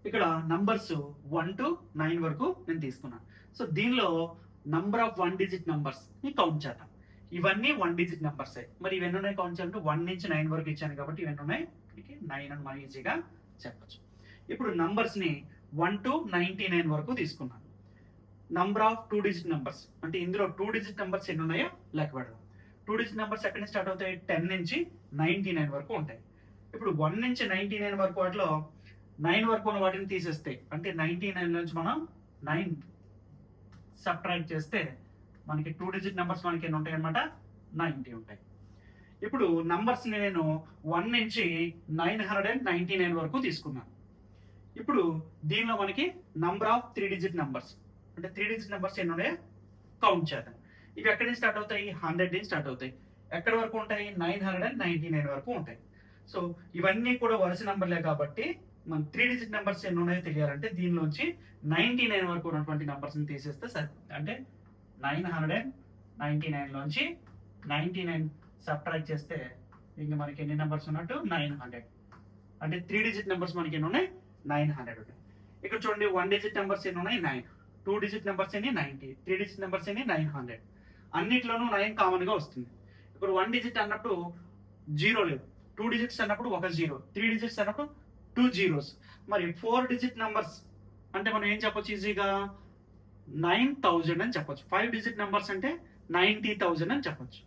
ఇక్కడ numbers 1 to 9 వరకు నేను తీసుకున్నాను. సో దీనిలో నంబర్ ఆఫ్ 1 డిజిట్ నంబర్స్ ని కౌంట్ చేద్దాం. ఇవన్నీ 1 డిజిట్ నంబర్సే. మరి ఇవన్నీ ఉన్నాయి కౌంట్ చేయాలంటే 1 నుంచి 9 వరకు ఇచ్చాను కాబట్టి ఇవన్నీ ఉన్నాయి 9 అని మనం ఈజీగా చెప్పచ్చు. ఇప్పుడు నంబర్స్ ని 1 to 99 వరకు తీసుకున్నాను. నంబర్ ఆఫ్ 2 డిజిట్ నంబర్స్ అంటే ఇందులో 2 డిజిట్ నంబర్స్ ఎన్ని ఉన్నాయో లెక్క పెడదాం. 2 డిజిట్ నంబర్స్ ఎక్కడి నుంచి స్టార్ట్ అవుతాయి? 10 నుంచి 99 వరకు ఉంటాయి. ఇప్పుడు 1 నుంచి 99 వరకు వాటిలో 9 వరకు ఉన్న వాటిని తీసేస్తే అంటే 99 నుంచి మనం 9 సబ్ట్రాక్ట్ చేస్తే మనకి 2 డిజిట్ నెంబర్స్ మనకి ఎన్ని ఉంటాయి అనమాట? 90 ఉంటాయి. ఇప్పుడు నంబర్స్ ని నేను 1 నుంచి 999 వరకు తీసుకున్నాను. ఇప్పుడు దీనిలో మనకి నంబర్ ఆఫ్ 3 డిజిట్ నెంబర్స్ అంటే 3 డిజిట్ నెంబర్స్ ఎన్ని ఉన్నాయో కౌంట్ చేద్దాం. ఇవి ఎక్కడి నుంచి స్టార్ట్ అవుతాయి? 100 నుంచి స్టార్ట్ అవుతాయి. ఎక్కడి వరకు ఉంటాయి? 999 వరకు ఉంటాయి. సో ఇవన్నీ కూడా వరుస నెంబర్లే కాబట్టి మన 3 డిజిట్ నెంబర్స్ ఎన్ని ఉన్నాయో తెలియాలంటే దీనిలోంచి 99 వరకు ఉన్నటువంటి నెంబర్స్ ని తీసేస్తే సరే. అంటే 999 లోంచి 99 సబ్ట్రాక్ట్ చేస్తే ఇంక మనకి ఎన్ని నెంబర్స్ ఉన్నట్టు? 900. అంటే 3 డిజిట్ నెంబర్స్ మనకి ఎన్ని ఉన్నాయి? 900 ఉన్నాయి. ఇక్కడ చూడండి 1 డిజిట్ నెంబర్స్ ఎన్ని ఉన్నాయి? 9. 2 డిజిట్ నెంబర్స్ ఎన్ని? 90. 3 డిజిట్ నెంబర్స్ ఎన్ని? 900. అన్నిట్లోనూ 9 కామన్ గా వస్తుంది. ఇప్పుడు 1 డిజిట్ అన్నప్పుడు 0 లేదు. 2 డిజిట్స్ అన్నప్పుడు 1 0. 3 డిజిట్స్ అన్నప్పుడు 2 zeros. మరి 4 డిజిట్ నంబర్స్ అంటే మనం ఏం చెప్పొచ్చు ఈజీగా? 9000 అని చెప్పొచ్చు. 5 డిజిట్ నంబర్స్ అంటే 90,000 అని చెప్పొచ్చు.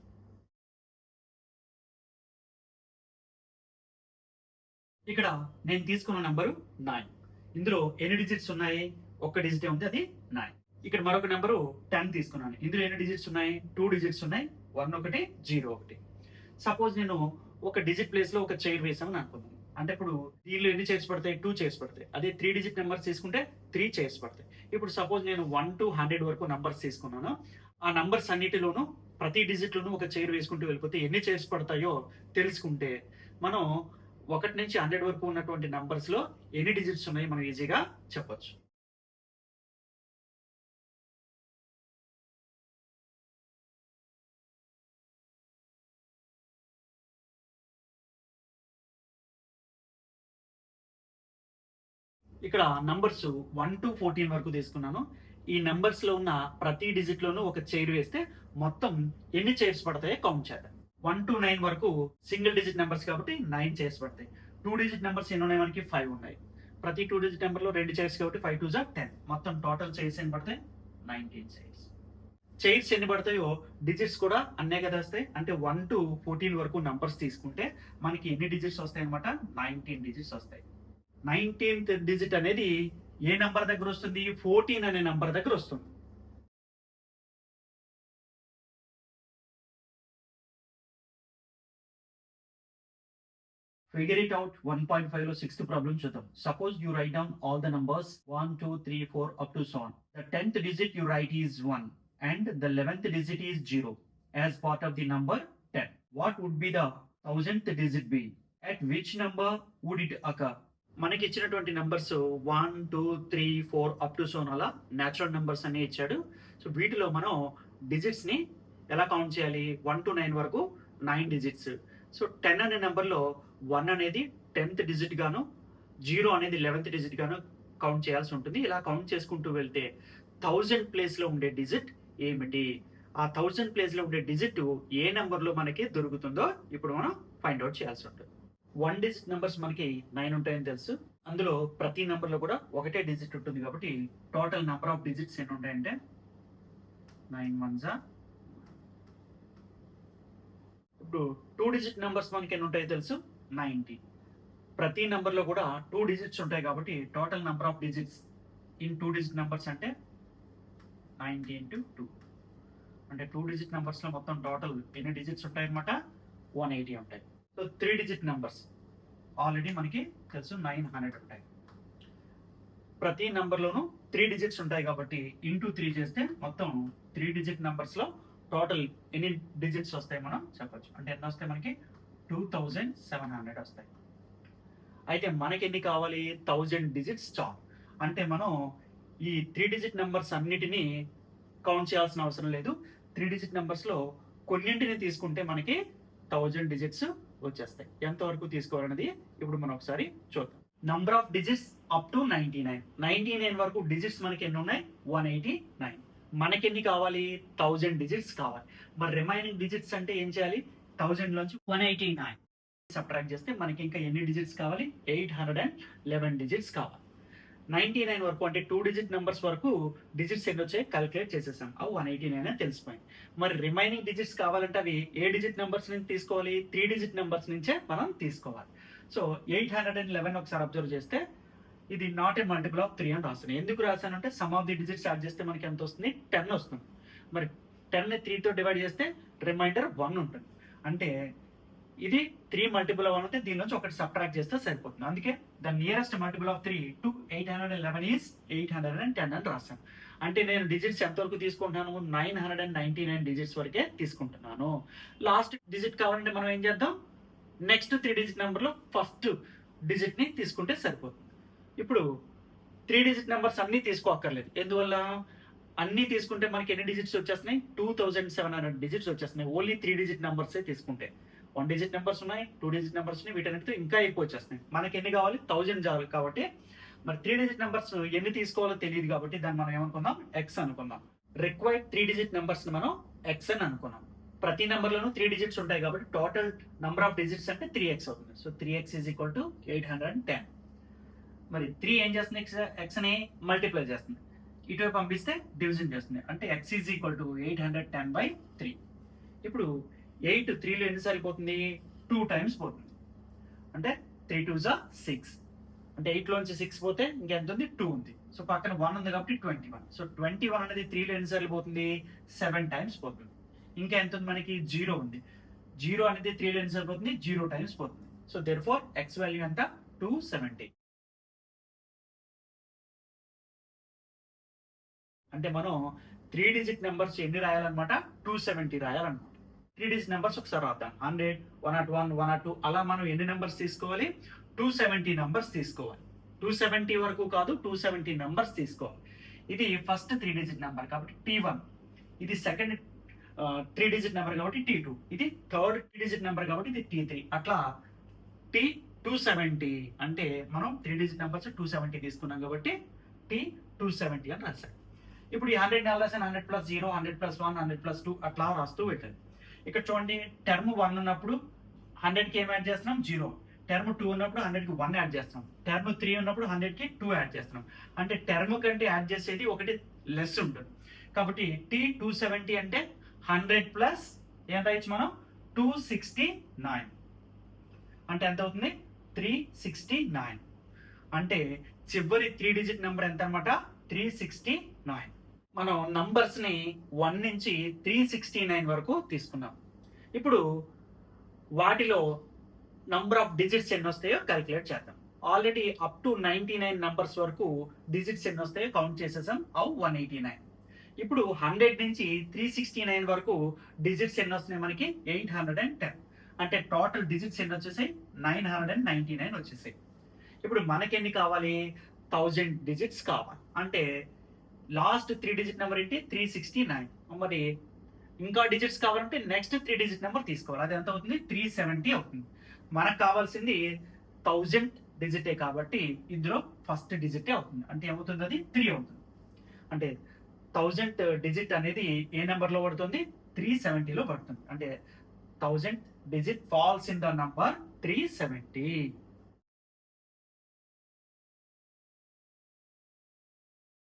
ఇక్కడ నేను తీసుకున్న నంబరు 9. ఇందులో ఎన్ని డిజిట్స్ ఉన్నాయి? ఒక్క డిజిటే ఉంది, అది 9. ఇక్కడ మరొక నెంబరు 10 తీసుకున్నాను. ఇందులో ఎన్ని డిజిట్స్ ఉన్నాయి? 2 డిజిట్స్ ఉన్నాయి. 1 1 0 1. సపోజ్ నేను ఒక డిజిట్ ప్లేస్ లో ఒక చైర్ వేసామని అనుకుందాం. అంటే ఇప్పుడు దీనిలో ఎన్ని చైర్స్ పడతాయి? 2 చైర్స్ పడతాయి. అదే 3 డిజిట్ నెంబర్స్ తీసుకుంటే 3 చైర్స్ పడతాయి. ఇప్పుడు సపోజ్ నేను 1 to 100 వరకు నంబర్స్ తీసుకున్నాను. ఆ నంబర్స్ అన్నిటిలోనూ ప్రతి డిజిట్ లోనూ ఒక చైర్ వేసుకుంటూ వెళ్ళిపోతే ఎన్ని చైర్స్ పడతాయో తెలుసుకుంటే మనం 1 నుంచి 100 వరకు ఉన్నటువంటి నంబర్స్ లో ఎన్ని డిజిట్స్ ఉన్నాయో మనం ఈజీగా చెప్పొచ్చు. ఇక్కడ నంబర్స్ 1 to 14 వరకు తీసుకున్నాను. ఈ నంబర్స్ లో ఉన్న ప్రతి డిజిట్ లోనూ ఒక చైర్ వేస్తే మొత్తం ఎన్ని చైర్స్ పడతాయో కౌంట్ చేద్దాం. 1 to 9 వరకు సింగిల్ డిజిట్ నెంబర్స్ కాబట్టి 9 చైర్స్ పడతాయి. 2 డిజిట్ నెంబర్స్ ఎన్ని ఉన్నాయి? మనకి 5 ఉన్నాయి. ప్రతి 2 డిజిట్ నెంబర్ లో 2 చైర్స్ కాబట్టి 5 2 10. మొత్తం టోటల్ చైర్స్ ఎన్ని పడతాయి? 19 చైర్స్. చైర్స్ ఎన్ని పడతాయో డిజిట్స్ కూడా అన్నే కదా వస్తాయి. అంటే 1 to 14 వరకు నంబర్స్ తీసుకుంటే మనకి ఎన్ని డిజిట్స్ వస్తాయి అనమాట? 19 డిజిట్స్ వస్తాయి. 19th డిజిట్ అనేది ఏ నంబర్ దగ్గర వస్తుంది? 14 అనే నంబర్ దగ్గర వస్తుంది. ఫిగర్ ఇట్ అవుట్ 1.5 లో 6th ప్రాబ్లం చూద్దాం. Suppose you right down all the numbers 1 2 3 4 up to so on. The 10th digit you write is 1 and the 11th digit is 0 as part of the number 10. What would be the 1000th digit be? At which number would it occur? మనకి ఇచ్చినటువంటి numbers 1 2 3 4 up to so అలా natural numbers అన్ని ఇచ్చాడు. So వీటిలో మనం digits ని ఎలా count చేయాలి? 1 to 9 వరకు 9 డిజిట్స్. సో 10 అనే నెంబర్లో 1 అనేది 10th డిజిట్ గాను 0 అనేది 11th డిజిట్ గాను కౌంట్ చేయాల్సి ఉంటుంది. ఇలా కౌంట్ చేసుకుంటూ వెళ్తే 1000 ప్లేస్ లో ఉండే డిజిట్ ఏమిటి? ఆ 1000 ప్లేస్ లో ఉండే డిజిట్ ఏ నెంబర్ లో మనకి దొరుకుతుందో ఇప్పుడు మనం ఫైండ్ అవుట్ చేయాల్సి ఉంటుంది. 1 డిజిట్ నెంబర్స్ మనకి 9 ఉంటాయని తెలుసు. అందులో ప్రతి నెంబర్ లో కూడా ఒకటే డిజిట్ ఉంటుంది కాబట్టి టోటల్ నెంబర్ ఆఫ్ డిజిట్స్ ఎన్ని ఉంటాయంటే 9 1s. ఇప్పుడు 2 డిజిట్ నెంబర్స్ మనకి ఎన్ని ఉంటాయో తెలుసు? 90. ప్రతి నెంబర్ లో కూడా 2 డిజిట్స్ ఉంటాయి కాబట్టి total number of digits in 2 digit numbers అంటే 90 into 2. అంటే 2 డిజిట్ నెంబర్స్ లో మొత్తం టోటల్ ఎన్ని డిజిట్స్ ఉంటాయి అనమాట? 180 ఉంటాయి. సో 3 డిజిట్ నెంబర్స్ ఆల్రెడీ మనకి తెలుసు 900 ఉంటాయి. ప్రతి నెంబర్లోనూ 3 డిజిట్స్ ఉంటాయి కాబట్టి ఇంటూ 3 చేస్తే మొత్తం 3 డిజిట్ నెంబర్స్ లో టోటల్ ఎన్ని డిజిట్స్ వస్తాయి మనం చెప్పొచ్చు. అంటే ఎన్ని వస్తాయి? మనకి 2700 వస్తాయి. అయితే మనకి ఎన్ని కావాలి? 1000 డిజిట్స్ చాలు. అంటే మనం ఈ 3 డిజిట్ నెంబర్స్ అన్నిటినీ కౌంట్ చేయాల్సిన అవసరం లేదు. 3 డిజిట్ నెంబర్స్ లో కొన్నింటిని తీసుకుంటే మనకి 1000 డిజిట్స్ వచ్చేస్తాయి. ఎంతవరకు తీసుకోవాలన్నది ఇప్పుడు మనం ఒకసారి చూద్దాం. Number of digits up to 99 వరకు డిజిట్స్ మనకి ఎన్ని ఉన్నాయి? 189. మనకి ఎన్ని కావాలి? 1000 డిజిట్స్ కావాలి. మరి రిమైనింగ్ డిజిట్స్ అంటే ఏం చేయాలి? 1000 లోంచి 189 సబ్ట్రాక్ట్ చేస్తే మనకి ఇంకా ఎన్ని డిజిట్స్ కావాలి? 811 డిజిట్స్ కావాలి. 99 వరకు అంటే 2 డిజిట్ నెంబర్స్ వరకు డిజిట్స్ ఎన్ని వచ్చాయి క్యాలిక్యులేట్ చేసేసాం. అవి 189 అని తెలిసిపోయింది. మరి రిమైనింగ్ డిజిట్స్ కావాలంటే అవి ఏ డిజిట్ నెంబర్స్ నుంచి తీసుకోవాలి? 3 డిజిట్ నెంబర్స్ నుంచే మనం తీసుకోవాలి. సో 811 ఒకసారి అబ్జర్వ్ చేస్తే ఇది నాట్ ఏ మల్టిపుల్ ఆఫ్ 3 అని రాస్తాను. ఎందుకు రాశానంటే sum of the digits add చేస్తే మనకి ఎంత వస్తుంది? 10 వస్తుంది. మరి 10ని 3తో డివైడ్ చేస్తే రిమైండర్ 1 ఉంటుంది. అంటే ఇది 3 మల్టిపుల్ ఆఫ్ 1 అంటే దీని నుంచి ఒకటి సబ్ట్రాక్ట్ చేస్తే సరిపోతుంది. అందుకే the nearest multiple of 3 to 811 is 810 అని రాశాను. అంటే నేను డిజిట్స్ ఎంతవరకు తీసుకుంటున్నాను? 999 డిజిట్స్ వరకే తీసుకుంటున్నాను. లాస్ట్ డిజిట్ కావాలంటే మనం ఏం చేద్దాం? నెక్స్ట్ 3 డిజిట్ నెంబర్లో ఫస్ట్ డిజిట్ని తీసుకుంటే సరిపోతుంది. ఇప్పుడు 3 డిజిట్ నెంబర్స్ అన్నీ తీసుకోక్కర్లేదు. ఎందువల్ల? అన్నీ తీసుకుంటే మనకి ఎన్ని డిజిట్స్ వచ్చేస్తున్నాయి? 2700 డిజిట్స్ వచ్చేస్తున్నాయి. ఓన్లీ 3 డిజిట్ నెంబర్సే తీసుకుంటే. 1 డిజిట్ నెంబర్స్ ఉన్నాయి, 2 డిజిట్ నెంబర్స్ ఉన్నాయి, వీటన్నిటితో ఇంకా ఎక్కువ వచ్చేస్తున్నాయి. మనకి ఎన్ని కావాలి? 1000 చాలు. కాబట్టి మరి 3 డిజిట్ నెంబర్స్ ఎన్ని తీసుకోవాలో తెలియదు కాబట్టి దాన్ని మనం ఏమనుకుందాం? ఎక్స్ అనుకుందాం. రిక్వైర్డ్ 3 డిజిట్ నెంబర్స్ మనం ఎక్స్ అని అనుకున్నాం. ప్రతి నెంబర్లోనూ 3 డిజిట్స్ ఉంటాయి కాబట్టి టోటల్ నంబర్ ఆఫ్ డిజిట్స్ అంటే 3x అవుతుంది. So 3x is equal to 810. మరి 3 ఏం చేస్తుంది? ఎక్స్ ని మల్టిప్లై చేస్తుంది. ఇటువైపు పంపిస్తే డివిజన్ చేస్తుంది. అంటే ఎక్స్ ఈజ్ ఈక్వల్ టు 810/3. ఇప్పుడు 8 3లో ఎన్నిసార్లు పోతుంది? 2 టైమ్స్ పోతుంది. అంటే 3 2s are 6. అంటే 8లోంచి 6 పోతే ఇంకెంత ఉంది? 2 ఉంది. సో పక్కన 1 ఉంది కాబట్టి 21. సో 21 అనేది 3లో ఎన్నిసార్లు పోతుంది? 7 టైమ్స్ పోతుంది. ఇంకా ఎంత ఉంది మనకి? 0 ఉంది. 0 అనేది 3లో ఎన్నిసార్లు పోతుంది? 0 టైమ్స్ పోతుంది. సో దేర్ఫోర్ ఎక్స్ వాల్యూ ఎంత? 270. అంటే మనం 3 డిజిట్ నెంబర్స్ ఎన్ని రాయాలన్నమాట? 270 రాయాలన్నమాట. 3 డిజిట్ నెంబర్స్ ఒకసారి రాద్దాం. 100, 101, 102 అలా మనం ఎన్ని నెంబర్స్ తీసుకోవాలి? 270 నెంబర్స్ తీసుకోవాలి. 270 వరకు కాదు, 270 నెంబర్స్ తీసుకోవాలి. ఇది ఫస్ట్ 3 డిజిట్ నెంబర్ కాబట్టి T1. ఇది సెకండ్ 3 డిజిట్ నెంబర్ కాబట్టి T2. ఇది థర్డ్ 3 డిజిట్ నెంబర్ కాబట్టి ఇది T3. అట్లా T270 అంటే మనం 3 డిజిట్ నెంబర్స్ 270 తీసుకున్నాం కాబట్టి T270 అని రాశాం. ఇప్పుడు ఈ 100 రాసిన 100 + 0, 100 + 1, 100 + 2 అట్లా రాస్తూ పెట్టండి. ఇక్కడ చూడండి, టర్మ్ 1 ఉన్నప్పుడు 100కి ఏం యాడ్ చేస్తున్నాం? 0. టర్మ్ 2 ఉన్నప్పుడు 100కి 1 యాడ్ చేస్తున్నాం. టర్మ్ 3 ఉన్నప్పుడు 100కి 2 యాడ్ చేస్తున్నాం. అంటే టర్మ్ కంటే యాడ్ చేసేది ఒకటి లెస్ ఉంటుంది. కాబట్టి T270 అంటే 100 ప్లస్ ఏం రాయొచ్చు మనం? 269. అంటే ఎంత అవుతుంది? 369. అంటే చివరి 3 డిజిట్ నెంబర్ ఎంత అనమాట? 369. మనం నంబర్స్ ని 1 నుంచి 369 వరకు తీసుకున్నాం. ఇప్పుడు వాటిలో నంబర్ ఆఫ్ డిజిట్స్ ఎన్ని వస్తాయో క్యాలిక్యులేట్ చేద్దాం. ఆల్రెడీ అప్ టు 99 నంబర్స్ వరకు డిజిట్స్ ఎన్ని వస్తాయో కౌంట్ చేసేసాం. అవు 189. ఇప్పుడు 100 నుంచి 369 వరకు డిజిట్స్ ఎన్ని వస్తున్నాయి మనకి? 810. అంటే టోటల్ డిజిట్స్ ఎన్ని వచ్చేసాయి? 999 వచ్చేసాయి. ఇప్పుడు మనకి ఎన్ని కావాలి? 1000 డిజిట్స్ కావాలి. అంటే లాస్ట్ 3 డిజిట్ నెంబర్ ఏంటి? 369. మరి ఇంకా డిజిట్స్ కావాలంటే నెక్స్ట్ 3 డిజిట్ నెంబర్ తీసుకోవాలి. అది ఎంత అవుతుంది? 370 అవుతుంది. మనకు కావాల్సింది 1000 డిజిటే కాబట్టి ఇందులో ఫస్ట్ డిజిటే అవుతుంది. అంటే ఏమవుతుంది? అది 3 అవుతుంది. అంటే 1000 డిజిట్ అనేది ఏ నెంబర్లో పడుతుంది? 370లో పడుతుంది. అంటే 1000 digit falls in the number 370.